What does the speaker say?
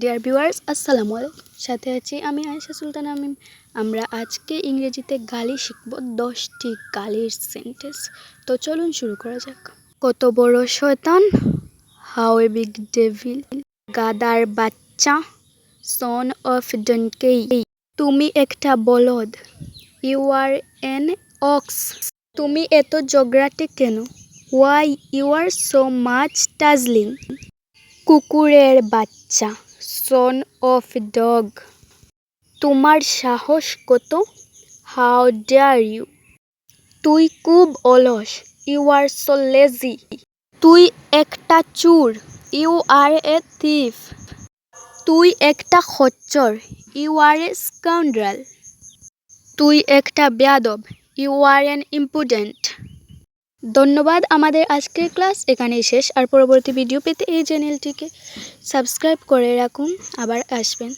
Dear viewers আসসালামু আলাইকুম। সাথে আছি আমি আয়েশা সুলতানা আমিন। আমরা আজকে ইংরেজিতে গালি শিখব, 10টি গালির সেন্টেন্স। তো চলুন শুরু করা যাক। কত বড় শয়তান, হাউ এ বিগ ডেভিল, গাদার বাচ্চা, সন অফ ডনকেই, তুমি একটা বলদ, ইউ আর এন অক্স, তুমি এত ঝগড়াটে কেন, why you are so much dazzling, কুকুরের বাচ্চা, সন অফ ডগ, তোমার সাহস কত, হাউ ডেয়ার ইউ, তুই খুব অলস, ইউ আর সো লেজি, তুই একটা চোর, ইউ আর এ থিফ, তুই একটা খচ্চর, ইউ আর এ স্কাউন্ড্রাল, তুই একটা বেয়াদব, ইউ আর এন ইম্পুডেন্ট। ধন্যবাদ। আমাদের আজকের ক্লাস এখানেই শেষ। আর পরবর্তী ভিডিও পেতে এই চ্যানেলটিকে সাবস্ক্রাইব করে রাখুন। আবার আসবেন।